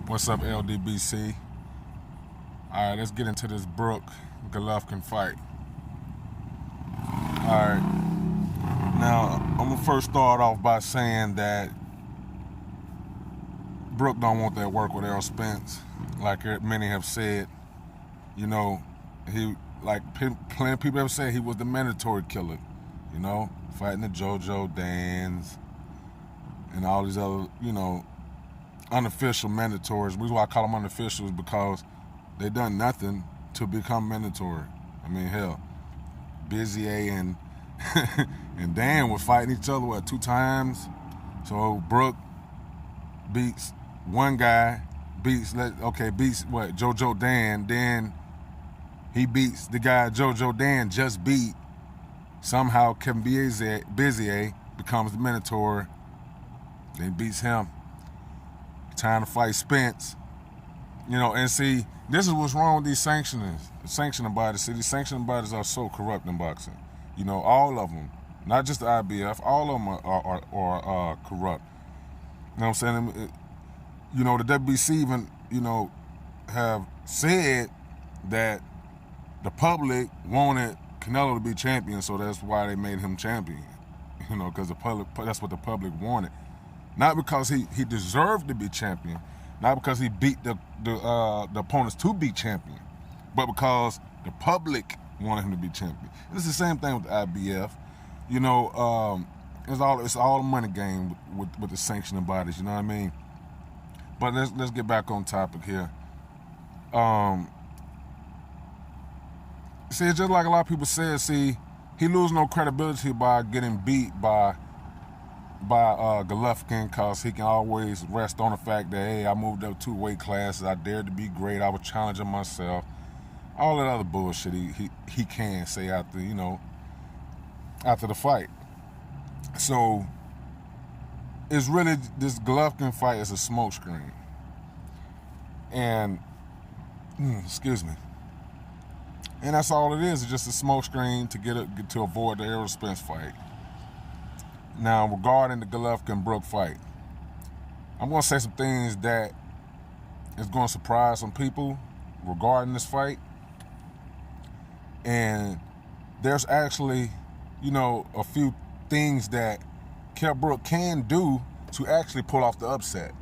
What's up, LDBC? All right, let's get into this Brook Golovkin fight. All right, now I'm gonna first start off by saying that Brook don't want that work with Errol Spence, like many have said. You know, plenty of people have said he was the mandatory killer. You know, fighting the JoJo Dans and all these other, unofficial mandatories. The reason why I call them unofficials because they done nothing to become mandatory. I mean, hell, Busy A and and Dan were fighting each other, 2 times? So Brook beats one guy, beats JoJo Dan, then he beats the guy JoJo Dan just beat. Somehow Kevin Busy A becomes the mandatory, then beats him. Time to fight Spence. And see, this is what's wrong with these sanctioning bodies. See, these sanctioning bodies are so corrupt in boxing. All of them, not just the IBF, all of them are corrupt. You know what I'm saying? The WBC even, have said that the public wanted Canelo to be champion, so that's why they made him champion. Because that's what the public wanted. Not because he deserved to be champion, not because he beat the opponents to be champion, but because the public wanted him to be champion. It's the same thing with the IBF. It's all a money game with the sanctioning bodies. You know what I mean? But let's get back on topic here. See, it's just like a lot of people said. See, he lose no credibility by getting beat by Golovkin, because he can always rest on the fact that, hey, I moved up 2 weight classes, I dared to be great, I was challenging myself, all that other bullshit he can say after the fight. So it's really, this Golovkin fight is a smokescreen, and excuse me, and that's all it is. It's just a smokescreen to avoid the Errol Spence fight. Now, regarding the Golovkin-Brook fight, I'm going to say some things that is going to surprise some people regarding this fight. And there's actually, a few things that Brook can do to actually pull off the upset.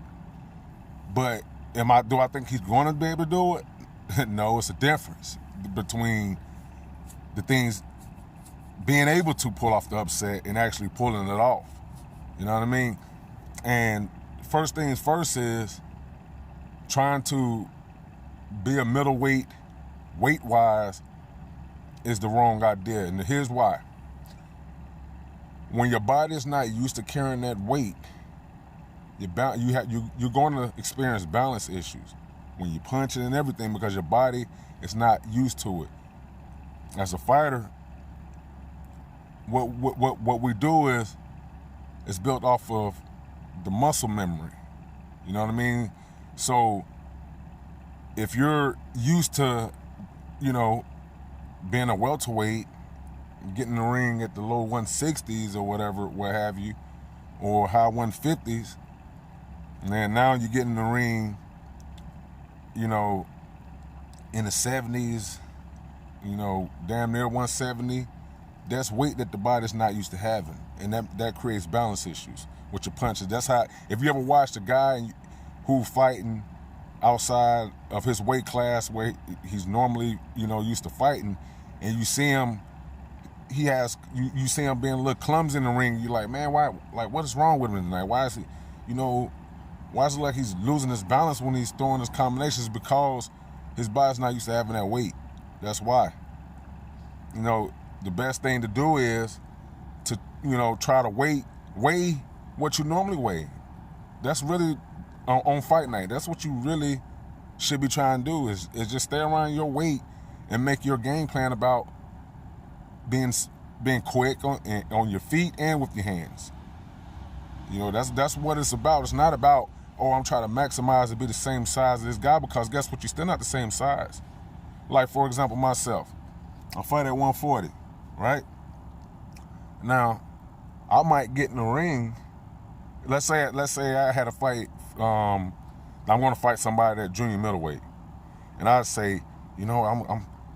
But do I think he's going to be able to do it? No, it's a difference between the things being able to pull off the upset and actually pulling it off. You know what I mean? And first things first is trying to be a middleweight, weight-wise, is the wrong idea. And here's why. When your body is not used to carrying that weight, you're going to experience balance issues when you punch it and everything, because your body is not used to it. As a fighter, what we do is built off of the muscle memory. You know what I mean? So if you're used to, being a welterweight, getting in the ring at the low 160s or whatever, what have you, or high 150s, and then now you get in the ring, in the 70s, damn near 170, that's weight that the body's not used to having, and that creates balance issues with your punches. That's how, if you ever watched a guy who fighting outside of his weight class where he's normally, used to fighting, and you see him, you see him being a little clumsy in the ring, you're like, man, why? Like, what is wrong with him tonight? Why is he, why is it like he's losing his balance when he's throwing his combinations? Because his body's not used to having that weight. That's why. The best thing to do is to, try to weigh what you normally weigh. That's really, on fight night, that's what you really should be trying to do, is just stay around your weight and make your game plan about being quick on your feet and with your hands. That's what it's about. It's not about, I'm trying to maximize to be the same size as this guy, because guess what? You're still not the same size. Like, for example, myself, I fight at 140, right? Now, I might get in the ring. Let's say I had a fight I want to fight somebody at junior middleweight, and I'd say, you know,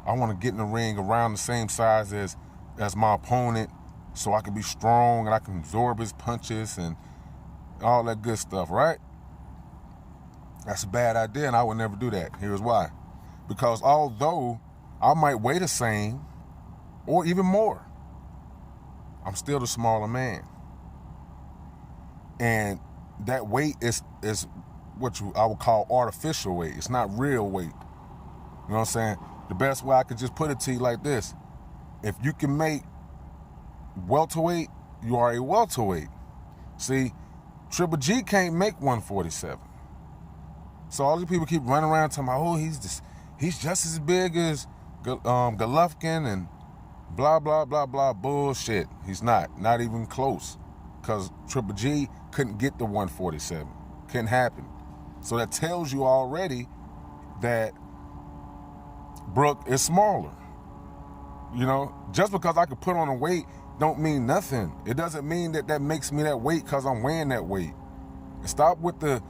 I want to get in the ring around the same size as my opponent, so I can be strong and I can absorb his punches and all that good stuff, right? That's a bad idea, and I would never do that. Here's why. Because although I might weigh the same or even more, I'm still the smaller man. And that weight is what I would call artificial weight. It's not real weight. You know what I'm saying? The best way I could just put it to you like this. If you can make welterweight, you are a welterweight. See, Triple G can't make 147. So all these people keep running around talking about, oh, he's just as big as Golovkin and blah, blah, blah, blah, bullshit. He's not even close, because Triple G couldn't get to 147. Couldn't happen. So that tells you already that Brook is smaller. You know, just because I could put on a weight don't mean nothing. It doesn't mean that makes me that weight because I'm weighing that weight. And stop with the,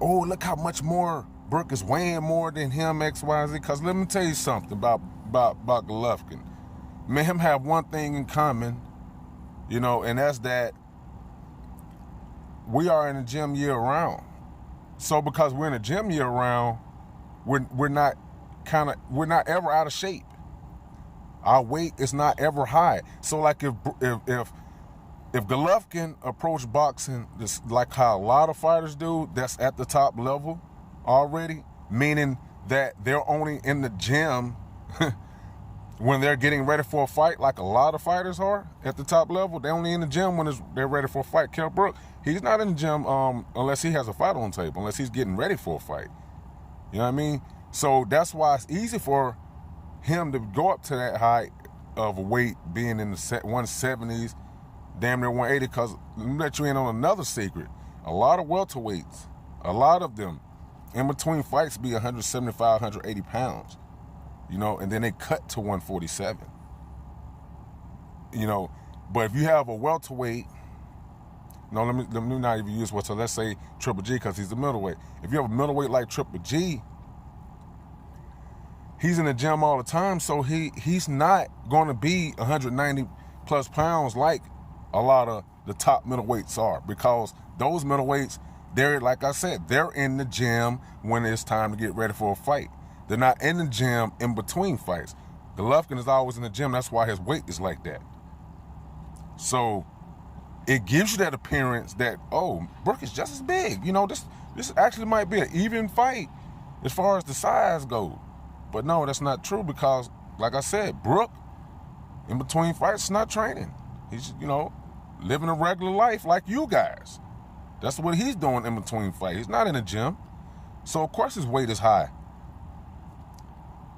oh, look how much more Brook is weighing more than him, X, Y, Z. Because let me tell you something about Golovkin. Me and him have one thing in common, you know, and that's that we are in the gym year round. So because we're in the gym year round, we're not ever out of shape. Our weight is not ever high. So like if Golovkin approached boxing just like how a lot of fighters do, that's at the top level already, meaning that they're only in the gym when they're getting ready for a fight, like a lot of fighters are at the top level. They're only in the gym when they're ready for a fight. Kell Brook, he's not in the gym unless he has a fight on tape, unless he's getting ready for a fight. You know what I mean? So that's why it's easy for him to go up to that height of a weight, being in the 170s, damn near 180, because let me let you in on another secret. A lot of welterweights, a lot of them, in between fights be 175, 180 pounds, you know, and then they cut to 147. You know, but if you have a welterweight, no, let me not even use what, so let's say Triple G, because he's a middleweight. If you have a middleweight like Triple G, he's in the gym all the time, so he's not going to be 190 plus pounds like a lot of the top middleweights are, because those middleweights, they're, like I said, they're in the gym when it's time to get ready for a fight. They're not in the gym in between fights. Golovkin is always in the gym. That's why his weight is like that. So it gives you that appearance that, oh, Brook is just as big. You know, this actually might be an even fight as far as the size goes. But no, that's not true, because, like I said, Brook, in between fights, is not training. He's, you know, living a regular life like you guys. That's what he's doing in between fights. He's not in the gym. So, of course, his weight is high.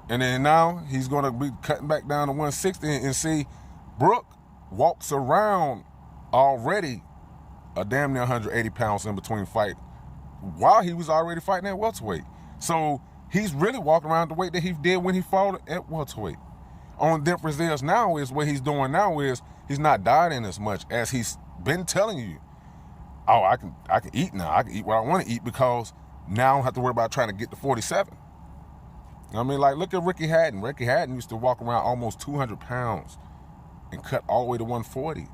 And then now he's going to be cutting back down to 160, and see, Brook walks around already a damn near 180 pounds in between fight while he was already fighting at welterweight. So he's really walking around the weight that he did when he fought at welterweight. Only difference is now is what he's doing now is he's not dieting as much as he's been telling you. Oh, I can eat now. I can eat what I want to eat, because now I don't have to worry about trying to get to 47. You know what I mean? Like, look at Ricky Hatton. Ricky Hatton used to walk around almost 200 pounds and cut all the way to 140. You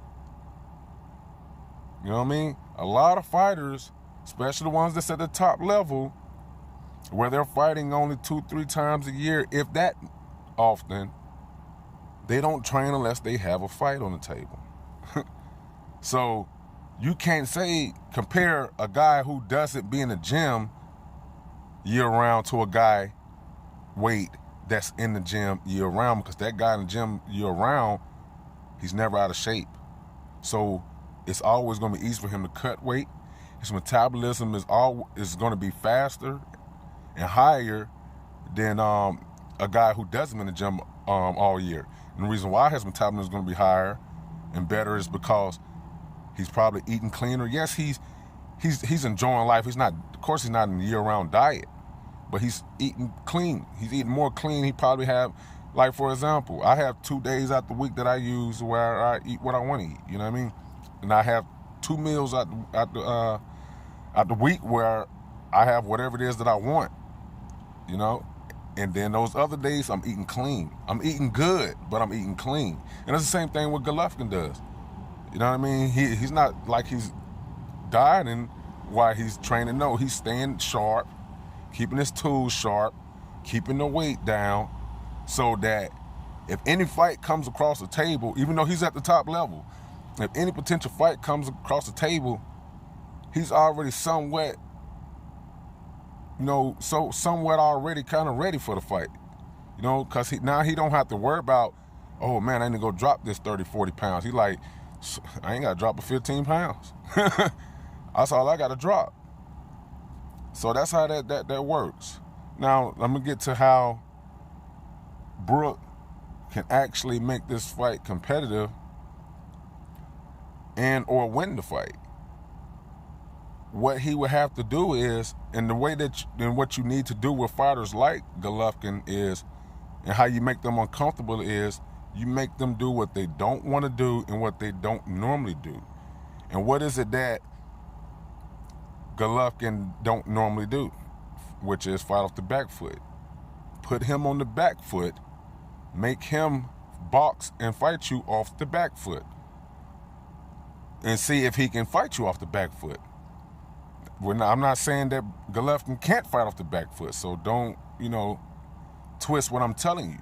know what I mean? A lot of fighters, especially the ones that's at the top level, where they're fighting only 2-3 times a year, if that often, they don't train unless they have a fight on the table. So you can't compare a guy who doesn't be in the gym year round to a guy weight that's in the gym year round, because that guy in the gym year round, he's never out of shape. So it's always going to be easy for him to cut weight. His metabolism is going to be faster and higher than a guy who doesn't in the gym all year. And the reason why his metabolism is going to be higher and better is because he's probably eating cleaner. Yes, he's enjoying life. He's not in a year-round diet, but he's eating clean. He's eating more clean. He probably have, like, for example, I have 2 days out the week that I use where I eat what I want to eat. You know what I mean? And I have 2 meals out the week where I have whatever it is that I want, you know. And then those other days, I'm eating clean. I'm eating good, but I'm eating clean. And it's the same thing what Golovkin does. You know what I mean? He's not like he's dieting while he's training. No, he's staying sharp, keeping his tools sharp, keeping the weight down, so that if any fight comes across the table, even though he's at the top level, if any potential fight comes across the table, he's already somewhat, somewhat already kind of ready for the fight. You know, because now he don't have to worry about, oh man, I need to go drop this 30, 40 pounds. He like, I ain't got to drop but 15 pounds. That's all I got to drop. So that's how that works. Now, let me get to how Brook can actually make this fight competitive and or win the fight. What he would have to do is, and the way that, and what you need to do with fighters like Golovkin is, and how you make them uncomfortable is, you make them do what they don't want to do and what they don't normally do. And what is it that Golovkin don't normally do? Which is fight off the back foot. Put him on the back foot, make him box and fight you off the back foot, and see if he can fight you off the back foot. I'm not saying that Golovkin can't fight off the back foot, so don't, twist what I'm telling you.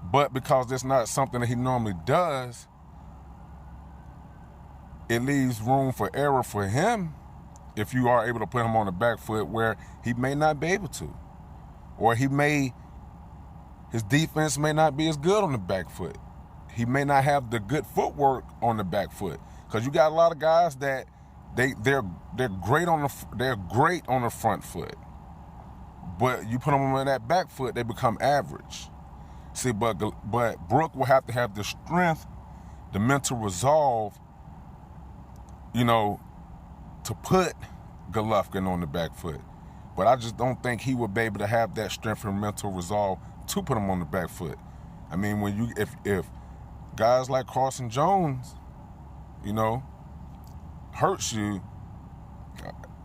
But because that's not something that he normally does, it leaves room for error for him if you are able to put him on the back foot where he may not be able to. Or his defense may not be as good on the back foot. He may not have the good footwork on the back foot. Because you got a lot of guys that they're great on the front foot, but you put them on that back foot, they become average. See, but Brook will have to have the strength, the mental resolve, to put Golovkin on the back foot. But I just don't think he would be able to have that strength and mental resolve to put him on the back foot. I mean, if guys like Carson Jones, hurts you,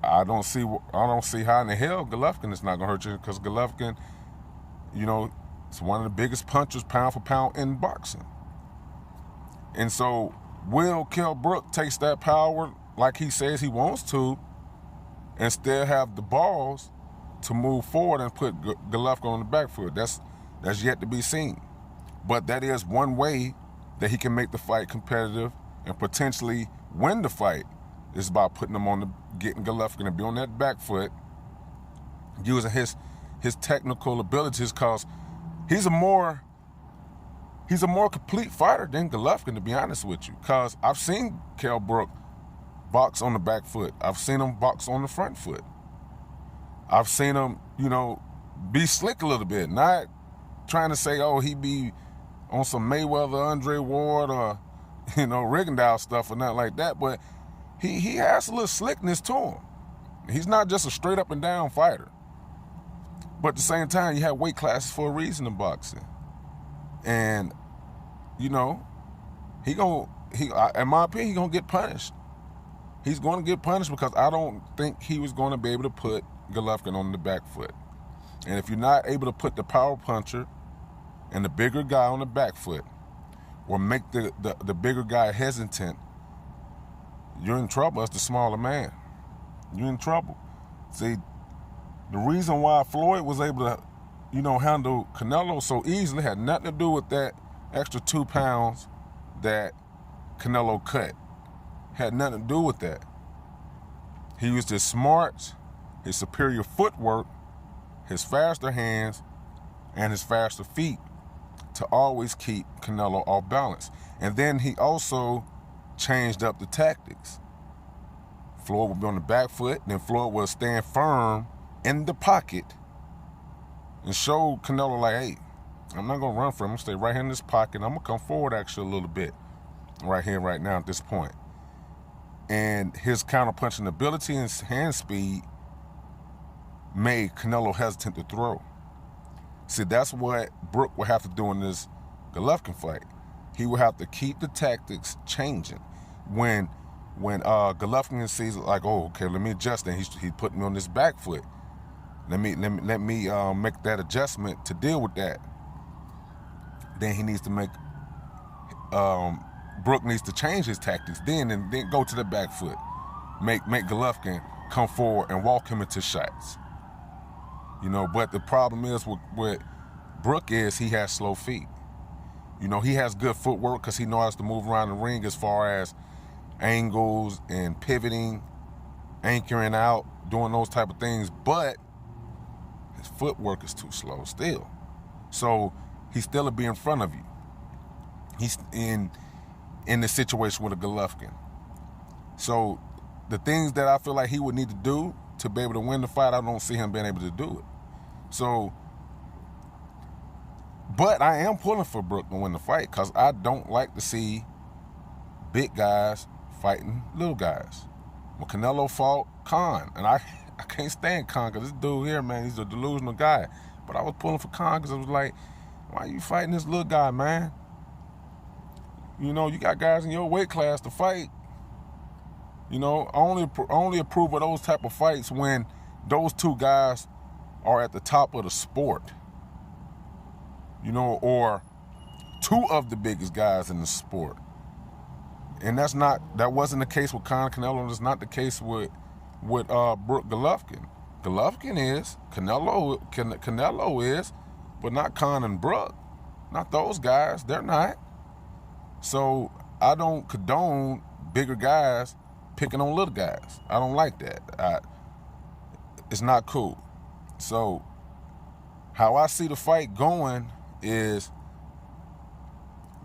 I don't see how in the hell Golovkin is not gonna hurt you, because Golovkin, is one of the biggest punchers pound for pound in boxing. And so will Kell Brook takes that power like he says he wants to, and still have the balls to move forward and put Golovkin on the back foot? That's yet to be seen. But that is one way that he can make the fight competitive and potentially win the fight, is by putting him getting Golovkin to be on that back foot, using his technical abilities, because he's a more complete fighter than Golovkin, to be honest with you. Because I've seen Kell Brook box on the back foot. I've seen him box on the front foot. I've seen him, be slick a little bit, not trying to say, oh, he be on some Mayweather, Andre Ward, or Rigondeaux stuff or nothing like that, but he has a little slickness to him. He's not just a straight up and down fighter. But at the same time, you have weight classes for a reason in boxing. And, in my opinion, he's gonna get punished. He's gonna get punished because I don't think he was gonna be able to put Golovkin on the back foot. And if you're not able to put the power puncher and the bigger guy on the back foot, or make the bigger guy hesitant, you're in trouble as the smaller man. You're in trouble. See, the reason why Floyd was able to, handle Canelo so easily had nothing to do with that extra 2 pounds that Canelo cut. Had nothing to do with that. He used his smarts, his superior footwork, his faster hands, and his faster feet to always keep Canelo off balance. And then he also changed up the tactics. Floyd would be on the back foot, then Floyd would stand firm in the pocket and show Canelo like, hey, I'm not gonna run for him. I'm gonna stay right here in this pocket. I'm gonna come forward actually a little bit right here, right now at this point. And his counter-punching ability and hand speed made Canelo hesitant to throw. See, that's what Brook will have to do in this Golovkin fight. He will have to keep the tactics changing. When when Golovkin sees like, oh, okay, let me adjust, and he put me on this back foot. Let me make that adjustment to deal with that. Then he needs to make Brook needs to change his tactics. Then go to the back foot. Make Golovkin come forward and walk him into shots. You know, but the problem is with Brook is he has slow feet. You know, he has good footwork because he knows to move around the ring as far as angles and pivoting, anchoring out, doing those type of things. But his footwork is too slow still. So he's still be in front of you. He's in the situation with a Golovkin. So the things that I feel like he would need to do to be able to win the fight, I don't see him being able to do it. So, but I am pulling for Brook to win the fight because I don't like to see big guys fighting little guys. When Canelo fought Khan, and I can't stand Khan because this dude here, man, he's a delusional guy. But I was pulling for Khan because I was like, why are you fighting this little guy, man? You know, you got guys in your weight class to fight. You know, I only approve of those type of fights when those two guys are at the top of the sport. You know, or two of the biggest guys in the sport. And that wasn't the case with Conor Canelo, and it's not the case with Brook Golovkin. Golovkin is, Canelo is, but not Conor and Brook. Not those guys, they're not. So I don't condone bigger guys picking on little guys. I don't like that. It's not cool. So how I see the fight going is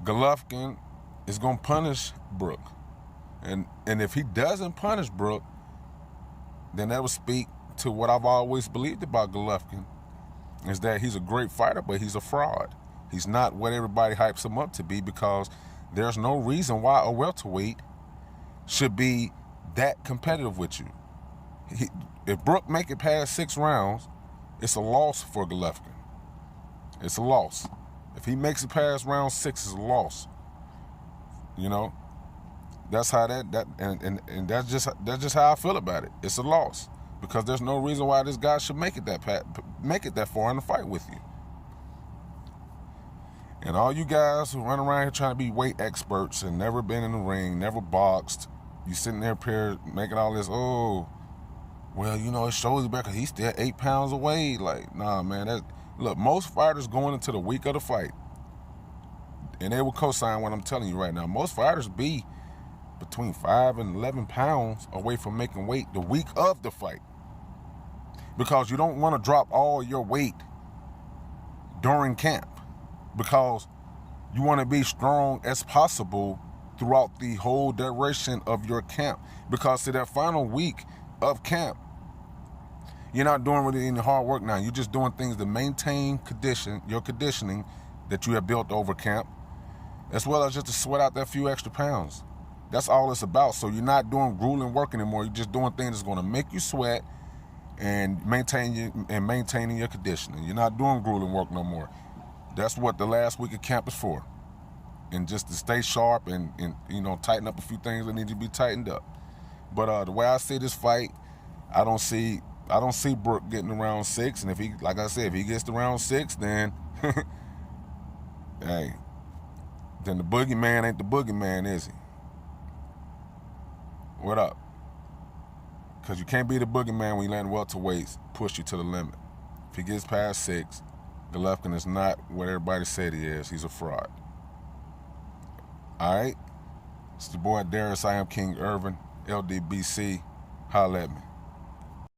Golovkin is going to punish Brook. And if he doesn't punish Brook, then that will speak to what I've always believed about Golovkin, is that he's a great fighter, but he's a fraud. He's not what everybody hypes him up to be, because there's no reason why a welterweight should be that competitive with you. If Brook make it past 6 rounds, it's a loss for Golovkin. It's a loss. If he makes it past round 6, it's a loss. You know, that's how and that's just how I feel about it. It's a loss because there's no reason why this guy should make it that far in the fight with you. And all you guys who run around here trying to be weight experts and never been in the ring, never boxed, you sitting there making all this, oh, well, you know, it shows you better because he's still 8 pounds away. Like, nah, man. Look, most fighters going into the week of the fight, and they will co-sign what I'm telling you right now, most fighters be between 5 and 11 pounds away from making weight the week of the fight. Because you don't want to drop all your weight during camp, because you want to be strong as possible throughout the whole duration of your camp. Because to that final week of camp, you're not doing really any hard work now. You're just doing things to maintain your conditioning that you have built over camp, as well as just to sweat out that few extra pounds. That's all it's about. So you're not doing grueling work anymore. You're just doing things that's going to make you sweat and maintaining your conditioning. You're not doing grueling work no more. That's what the last week of camp is for. And just to stay sharp and you know, tighten up a few things that need to be tightened up. But the way I see this fight, I don't see Brook getting to round 6. And if he, like I said, if he gets to round 6, then hey, then the boogeyman ain't the boogeyman, is he? What up? Because you can't be the boogeyman when you letting welterweights push you to the limit. If he gets past 6, Golovkin is not what everybody said he is. He's a fraud. All right? It's the boy Darius. I am King Irvin, LDBC. Holla at me.